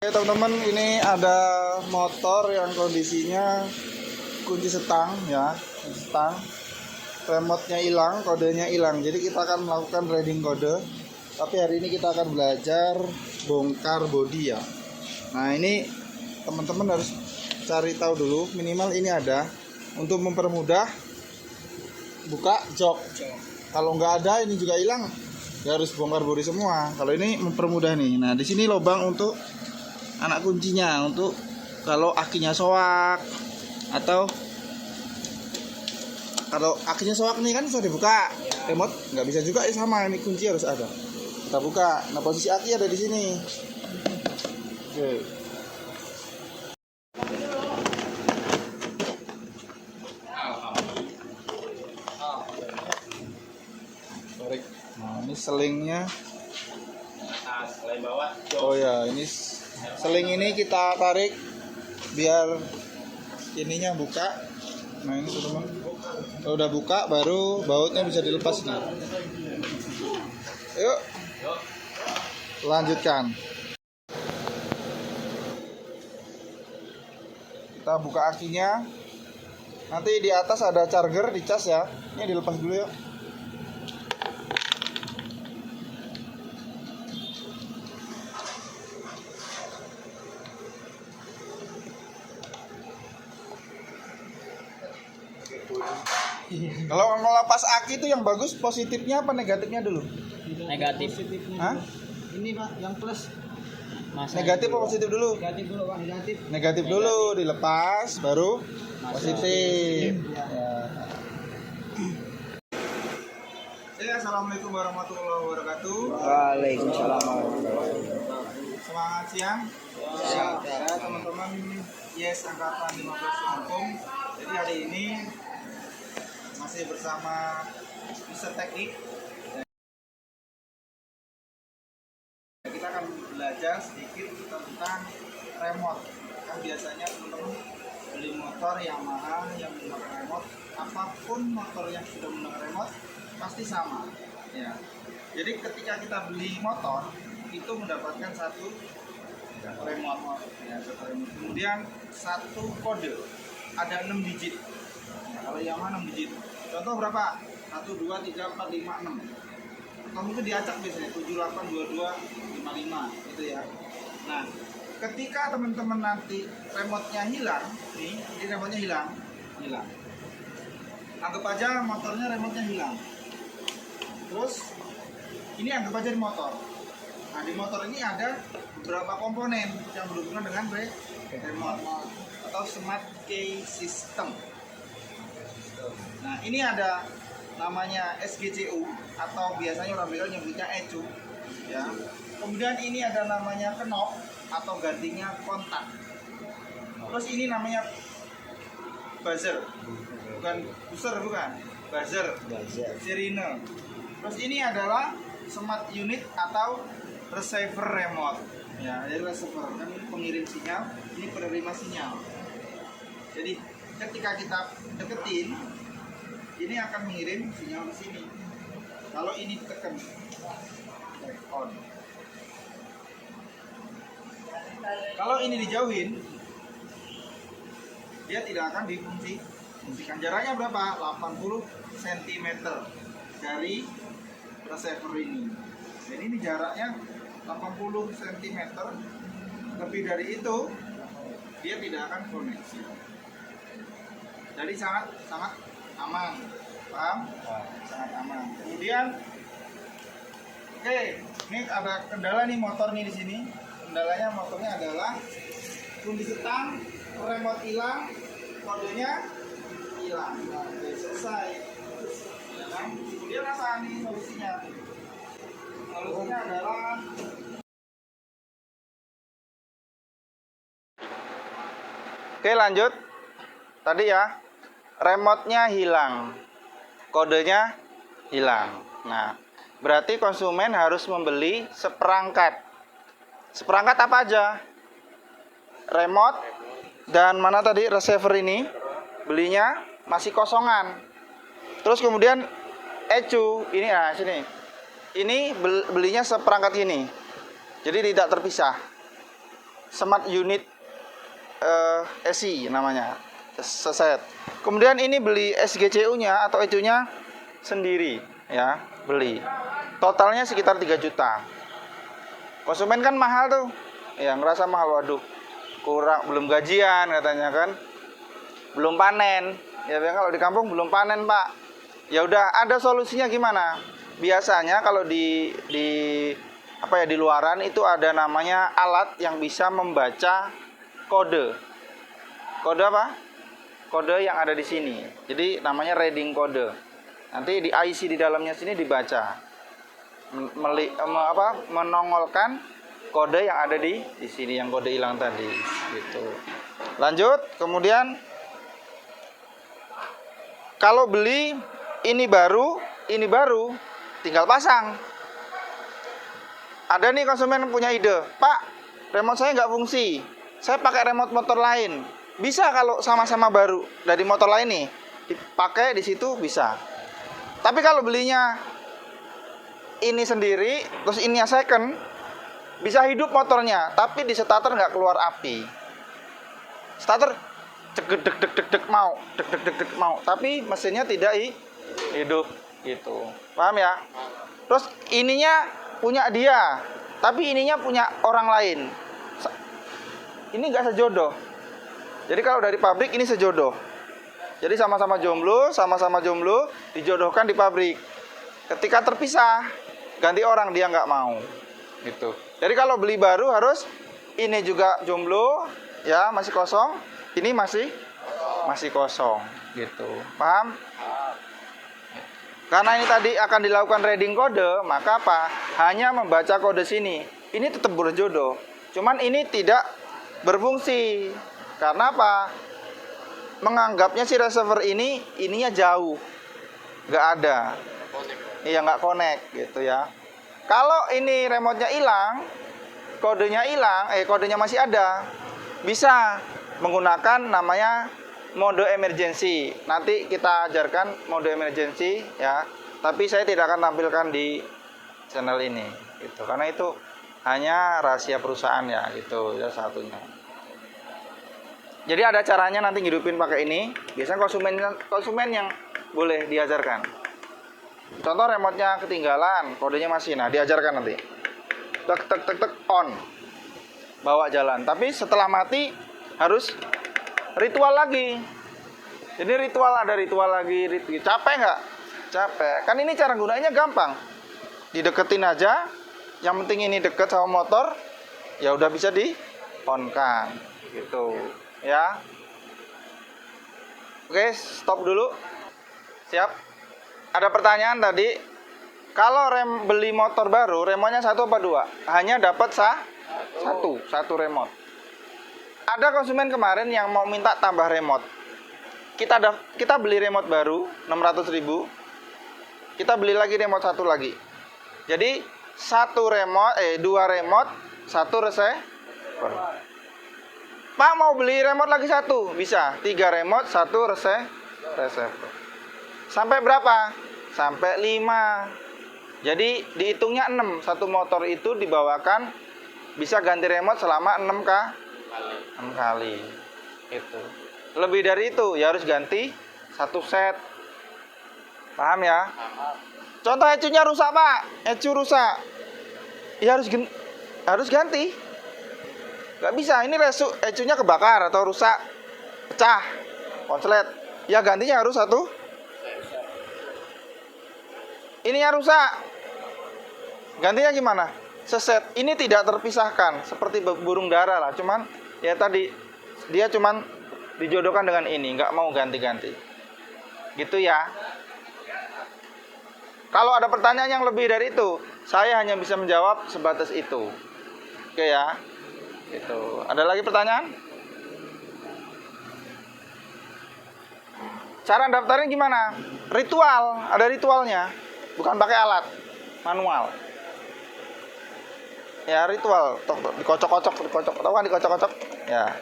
Oke teman-teman, ini ada motor yang kondisinya kunci setang ya, kunci setang. Remote-nya hilang, kodenya hilang. Jadi kita akan melakukan reading kode. Tapi hari ini kita akan belajar bongkar bodi ya. Nah ini teman-teman harus cari tahu dulu, minimal ini ada untuk mempermudah buka jok. Kalau nggak ada ini juga hilang, ya harus bongkar bodi semua. Kalau ini mempermudah nih. Nah di sini lubang untuk anak kuncinya, untuk kalau akinya soak atau kalau akinya soak nih kan bisa dibuka. Remote nggak bisa juga, sama ini kunci harus ada. Kita buka. Nah posisi aki ada di sini. Oke. Tarik. Nah ini selingnya. Oh ya, ini seling ini kita tarik biar ininya buka. Nah ini teman-teman, kalau udah buka baru bautnya bisa dilepas nih. Yuk, lanjutkan. Kita buka akinya. Nanti di atas ada charger dicas ya. Ini dilepas dulu yuk. Kalau ngelepas aki itu yang bagus positifnya apa negatifnya dulu? Negatif. Hah? Ini Pak, yang plus. Negatif apa positif dulu? Negatif dulu Pak, negatif. Negatif dulu, dilepas baru positif. Ya. Assalamualaikum warahmatullahi wabarakatuh. Waalaikumsalam warahmatullahi wabarakatuh. Semangat siang. Ya, teman-teman Yes angkatan 15 Lampung. Jadi hari ini masih bersama Mister Teknik. Kita akan belajar sedikit tentang remote. Kan biasanya teman-teman beli motor Yamaha yang menggunakan remote, apapun motor yang sudah menggunakan remote pasti sama. Ya. Jadi ketika kita beli motor itu mendapatkan satu remote, ya, kemudian satu kode, ada 6 digit. Nah, kalau Yamaha 6 digit. Contoh berapa? 1, 2, 3, 4, 5, 6. Atau mungkin diacak biasanya 7, 8, 22, 55 gitu ya. Nah, ketika teman-teman nanti remote-nya hilang, nih, ini remote-nya hilang. Anggap aja motornya remote-nya hilang. Terus ini anggap aja di motor. Nah, di motor ini ada beberapa komponen yang berhubungan dengan remote atau smart key system. Nah, ini ada namanya SGCU atau biasanya orang bilang nyebutnya ECU ya. Kemudian ini ada namanya knob atau gantinya kontak. Terus ini namanya buzzer. Bukan buzzer, bukan. Buzzer. Sirine. Terus ini adalah smart unit atau receiver remote. Ya, jadi receiver kan ini pengirim sinyal, ini penerima sinyal. Jadi ketika kita deketin, ini akan mengirim sinyal ke sini. Kalau ini tekan on. Kalau ini dijauhin, dia tidak akan difungsikan. Jaraknya berapa? 80 cm dari receiver ini. Jadi ini jaraknya 80 cm. Lebih dari itu, dia tidak akan koneksi. Jadi sangat aman, paham? Sangat aman. Kemudian, oke, ini ada kendala nih motor nih di sini. Kendalanya motornya adalah kunci setang, remote hilang, kodenya hilang. Nah, oke, selesai. Ya kan? Kemudian apa nih solusinya? Solusinya adalah oke, lanjut. Tadi ya. Remote-nya hilang, kodenya hilang. Nah, berarti konsumen harus membeli seperangkat. Seperangkat apa aja? Remote dan mana tadi receiver ini belinya masih kosongan. Terus kemudian ECU ini, nah sini. Ini belinya seperangkat ini. Jadi tidak terpisah. smart unit SI namanya, seset. Kemudian ini beli SGCU-nya atau ECU-nya sendiri ya, beli. Totalnya sekitar 3 juta. Konsumen kan mahal tuh. Ya, ngerasa mahal, waduh. Kurang, belum gajian katanya kan. Belum panen. Ya kalau di kampung belum panen, Pak. Ya udah, ada solusinya gimana? Biasanya kalau di luaran itu ada namanya alat yang bisa membaca kode. Kode apa? Kode yang ada di sini. Jadi namanya reading kode. Nanti di IC di dalamnya sini dibaca. Menongolkan kode yang ada di sini, yang kode hilang tadi gitu. Lanjut, kemudian kalau beli ini baru tinggal pasang. Ada nih konsumen punya ide, Pak, remote saya nggak fungsi, saya pakai remote motor lain. Bisa kalau sama-sama baru dari motor lain nih, dipakai di situ bisa. Tapi kalau belinya ini sendiri, terus ininya second, bisa hidup motornya, tapi di starter nggak keluar api. Starter deg mau, tapi mesinnya tidak hidup gitu. Paham ya? Terus ininya punya dia, tapi ininya punya orang lain. Ini nggak sejodoh. Jadi kalau dari pabrik ini sejodoh. Jadi sama-sama jomblo, dijodohkan di pabrik. Ketika terpisah, ganti orang, dia nggak mau. Gitu. Jadi kalau beli baru harus ini juga jomblo, ya masih kosong. Ini masih kosong, gitu. Paham? Karena ini tadi akan dilakukan reading kode, maka apa? Hanya membaca kode sini. Ini tetap berjodoh. Cuman ini tidak berfungsi. Karena apa? Menganggapnya si receiver ininya jauh. Nggak ada. Iya, nggak connect gitu ya. Kalau ini remote-nya hilang, kodenya masih ada. Bisa menggunakan namanya mode emergency. Nanti kita ajarkan mode emergency ya. Tapi saya tidak akan tampilkan di channel ini gitu. Karena itu hanya rahasia perusahaan ya gitu ya satunya. Jadi ada caranya nanti ngidupin pakai ini. Biasanya konsumen yang boleh diajarkan. Contoh remote-nya ketinggalan, kodenya masih. Nah, diajarkan nanti. Tek on. Bawa jalan. Tapi setelah mati harus ritual lagi. Jadi ada ritual lagi. Capek nggak? Capek. Kan ini cara gunanya gampang. Dideketin aja. Yang penting ini deket sama motor. Ya udah bisa di on kan. Gitu. Ya. Oke, stop dulu. Siap. Ada pertanyaan tadi. Kalau beli motor baru, remote-nya 1 apa 2? Hanya dapat satu remote. Ada konsumen kemarin yang mau minta tambah remote. Kita beli remote baru 600.000. Kita beli lagi remote 1 lagi. Jadi 2 remote, 1 receiver. Pak mau beli remote lagi 1, bisa. 3 remote, 1 receiver. Sampai berapa? Sampai 5. Jadi dihitungnya 6. Satu motor itu dibawakan bisa ganti remote selama 6 kali. Itu. Lebih dari itu ya harus ganti 1 set. Paham ya? Contoh ECU-nya rusak, Pak. ECU rusak. Ya harus ganti. Gak bisa, ini ECU-nya kebakar atau rusak, pecah, konslet. Ya gantinya harus 1. Ininya rusak. Gantinya gimana? Seset. Ini tidak terpisahkan, seperti burung dara lah. Cuman ya tadi dia cuman dijodohkan dengan ini, nggak mau ganti-ganti. Gitu ya. Kalau ada pertanyaan yang lebih dari itu, saya hanya bisa menjawab sebatas itu. Oke ya. Gitu. Ada lagi pertanyaan? Cara daftarin gimana? Ritual, ada ritualnya. Bukan pakai alat, manual. Ya ritual, dikocok-kocok. Tahu kan dikocok-kocok? Ya,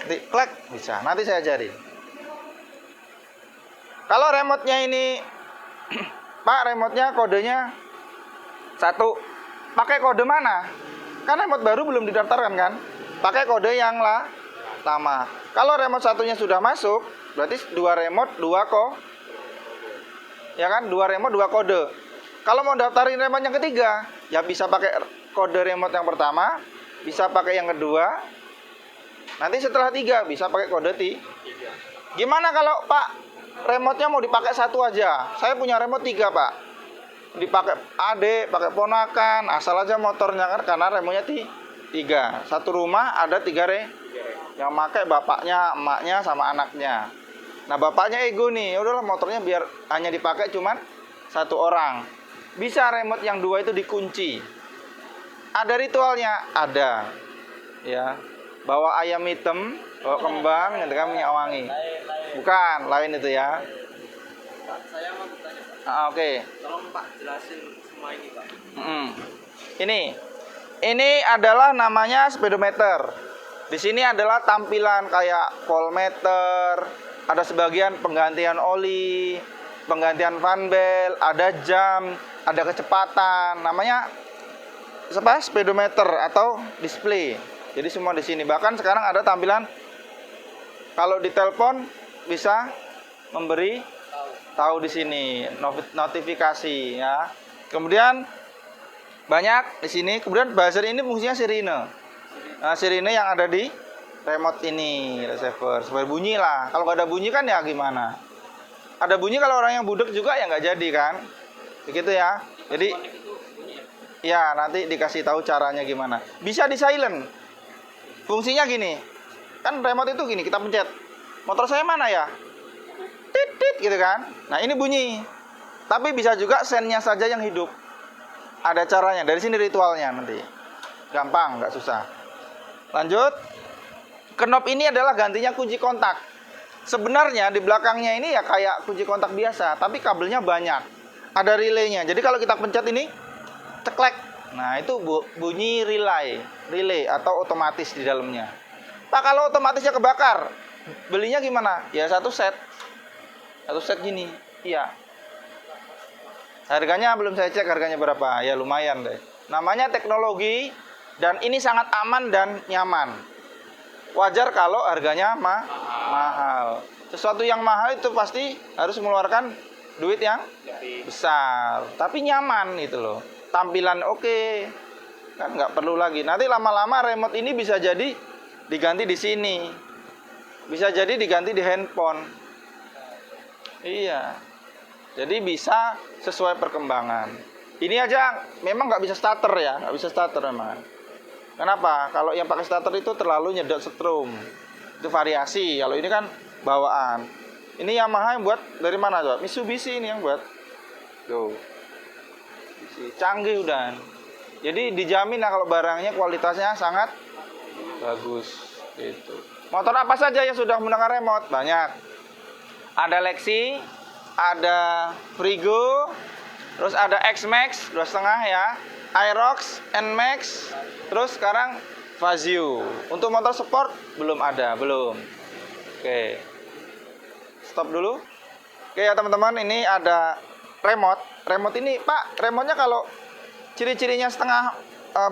klik bisa. Nanti saya ajarin. Kalau remote-nya ini, Pak, remote-nya kodenya 1. Pakai kode mana? Kan remote baru belum didaftarkan kan? pakai kode yang lama. Kalau remote satunya sudah masuk, berarti 2 remote 2 ya kan, 2 remote 2 kode. Kalau mau daftarin remote yang ketiga, ya bisa pakai kode remote yang pertama, bisa pakai yang kedua. Nanti setelah 3 bisa pakai kode Gimana kalau Pak remote-nya mau dipakai satu aja? Saya punya remote 3 Pak. Dipakai adik, pakai ponakan, asal aja motornya kan, karena remote-nya 3. Satu rumah ada 3 yang pakai bapaknya, emaknya, sama anaknya. Nah bapaknya ego nih, udahlah motornya biar hanya dipakai cuman 1 orang. Bisa remote yang 2 itu dikunci. Ada ritualnya, ada. Ya, bawa ayam hitam, bawa kembang, nyetrika minyak wangi. Bukan, lain itu ya. Pak, saya mau bertanya Pak. Oke. Tolong Pak jelasin semua ini Pak. Ini adalah namanya speedometer. Di sini adalah tampilan kayak voltmeter, ada sebagian penggantian oli, penggantian fan belt, ada jam, ada kecepatan. Namanya speedometer atau display. Jadi semua di sini. Bahkan sekarang ada tampilan kalau ditelepon bisa memberi tahu di sini notifikasi ya. Kemudian banyak di sini. Kemudian buzzer ini fungsinya sirine. Nah, sirine yang ada di remote ini receiver supaya bunyi lah. Kalau nggak ada bunyi kan ya gimana? Ada bunyi kalau orang yang budek juga ya nggak jadi kan? Begitu ya. Jadi ya nanti dikasih tahu caranya gimana. Bisa di silent. Fungsinya gini. Kan remote itu gini, kita pencet. Motor saya mana ya? Tit tit gitu kan. Nah, ini bunyi. Tapi bisa juga sennya saja yang hidup. Ada caranya. Dari sini ritualnya nanti. Gampang, nggak susah. Lanjut. Knob ini adalah gantinya kunci kontak. Sebenarnya di belakangnya ini ya kayak kunci kontak biasa, tapi kabelnya banyak. Ada relaynya. Jadi kalau kita pencet ini, ceklek. Nah, itu bunyi relay atau otomatis di dalamnya. Pak, kalau otomatisnya kebakar, belinya gimana? Ya satu set gini. Iya. Harganya belum saya cek harganya berapa. Ya lumayan deh. Namanya teknologi dan ini sangat aman dan nyaman. Wajar kalau harganya mahal. Sesuatu yang mahal itu pasti harus mengeluarkan duit yang besar. Tapi nyaman itu loh. Tampilan oke. Kan nggak perlu lagi. Nanti lama-lama remote ini bisa jadi diganti di sini. Bisa jadi diganti di handphone. Iya. Jadi bisa sesuai perkembangan. Ini aja memang nggak bisa starter ya, nggak bisa starter memang. Kenapa? Kalau yang pakai starter itu terlalu nyedot setrum. Itu variasi. Kalau ini kan bawaan. Ini Yamaha yang buat dari mana coba? Mitsubishi ini yang buat. Tuh. Canggih udah. Jadi dijamin lah kalau barangnya kualitasnya sangat bagus. Gitu. Motor apa saja yang sudah menggunakan remote? Banyak. Ada Lexi, ada Frigo, terus ada X-Max 2,5 ya, Aerox, N-Max, terus sekarang Fazio. Untuk motor sport belum ada, belum. Oke. Stop dulu. Oke ya teman-teman, ini ada remote. Remote ini, Pak, remote-nya kalau ciri-cirinya setengah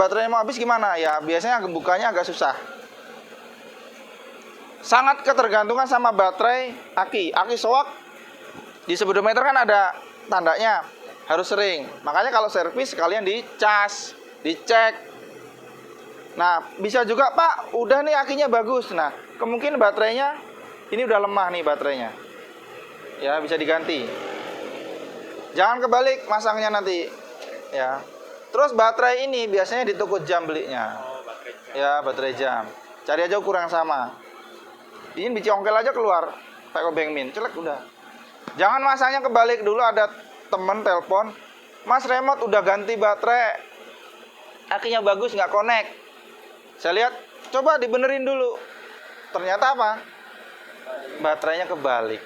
baterainya mau habis gimana? Ya, biasanya bukanya agak susah. Sangat ketergantungan sama baterai aki. Aki soak di speedometer kan ada tandanya harus sering. Makanya kalau servis sekalian dicas, dicek. Nah, bisa juga Pak, udah nih akinya bagus. Nah, kemungkinan baterainya ini udah lemah nih baterainya. Ya, bisa diganti. Jangan kebalik masangnya nanti. Ya. Terus baterai ini biasanya di toko jam belinya. Ya, baterai jam. Cari aja ukuran yang sama. Ini dicongkel aja keluar. Pakai obeng min, celek udah. Jangan masangnya kebalik dulu, ada temen telepon, Mas remote udah ganti baterai, akinya bagus nggak connect. Saya lihat, coba dibenerin dulu. Ternyata apa? Baterainya kebalik.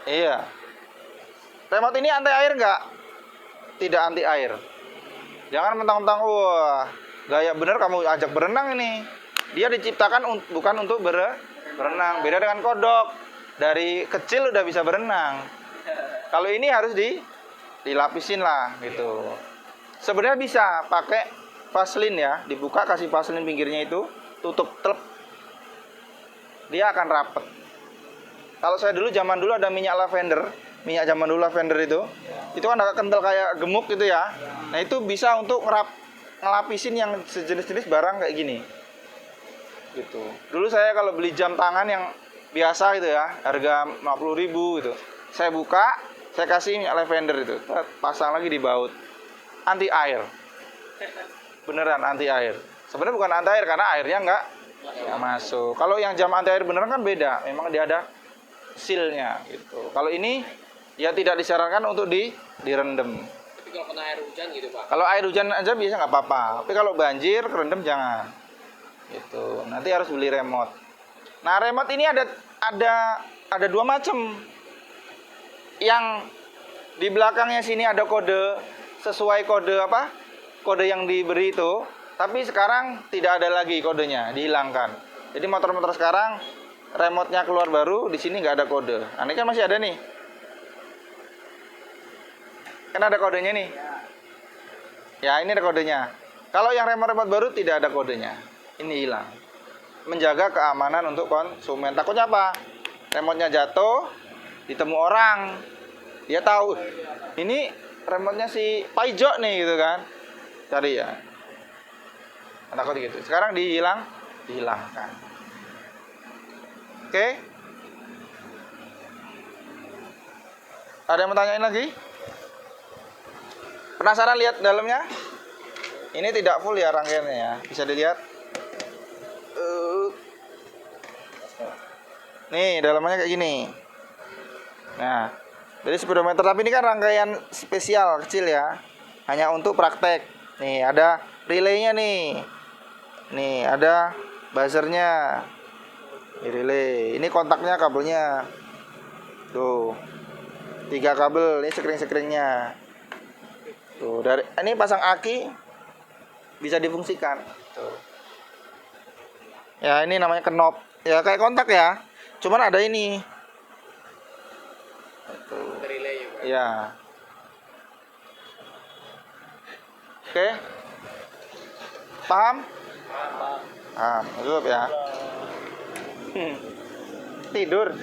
Iya. Remote ini anti air nggak? Tidak anti air. Jangan mentang-mentang, wah gaya bener kamu ajak berenang ini. Dia diciptakan bukan untuk berenang. Beda dengan kodok. Dari kecil udah bisa berenang. Kalau ini harus dilapisin lah gitu. Sebenarnya bisa pakai Vaseline ya, dibuka kasih Vaseline pinggirnya itu, tutup telep, dia akan rapet. Kalau saya dulu zaman dulu ada minyak lavender, minyak zaman dulu lavender itu kan agak kental kayak gemuk gitu ya. Nah itu bisa untuk ngelapisin yang sejenis-jenis barang kayak gini. Gitu. Dulu saya kalau beli jam tangan yang biasa gitu ya, harga 50.000 gitu. Saya buka, saya kasih minyak lavender itu, pasang lagi di baut. Anti air. Beneran anti air. Sebenarnya bukan anti air karena airnya nggak masuk. Kalau yang jam anti air beneran kan beda. Memang dia ada sealnya gitu. Kalau ini ya tidak disarankan untuk direndam. Tapi kalau kena air hujan gitu Pak. Kalau air hujan aja biasa nggak apa-apa. Tapi kalau banjir kerendam jangan. Gitu. Nanti harus beli remote. Nah remote ini ada dua macam. Yang di belakangnya sini ada kode sesuai kode apa? Kode yang diberi itu. Tapi sekarang tidak ada lagi kodenya, dihilangkan. Jadi motor-motor sekarang remote-nya keluar baru, di sini nggak ada kode. Nah, ini kan masih ada nih. Kan ada kodenya nih. Ya, ini ada kodenya. Kalau yang remote-remote baru tidak ada kodenya. Ini hilang. Menjaga keamanan untuk konsumen. Takutnya apa? Remote-nya jatuh, ditemu orang. Dia tahu, ini remote-nya si Paijo nih gitu kan. Cari ya. Takut gitu. Sekarang dihilangkan. Oke. Ada yang mau tanyain lagi? Penasaran lihat dalamnya? Ini tidak full ya rangkaiannya ya. Bisa dilihat. Nih, dalamnya kayak gini. Nah, jadi speedometer, tapi ini kan rangkaian spesial kecil ya. Hanya untuk praktek. Nih, ada relaynya nih. Nih, ada buzzernya. Ini relay. Ini kontaknya, kabelnya. Tuh. 3 kabel, ini sekring-sekringnya. Tuh, dari ini pasang aki bisa difungsikan. Tuh. Ya, ini namanya knob. Ya, kayak kontak ya. Cuman ada ini. Tuh. Relay ya Pak. Ya. Oke. Paham? Paham. Tutup ya. Tidur.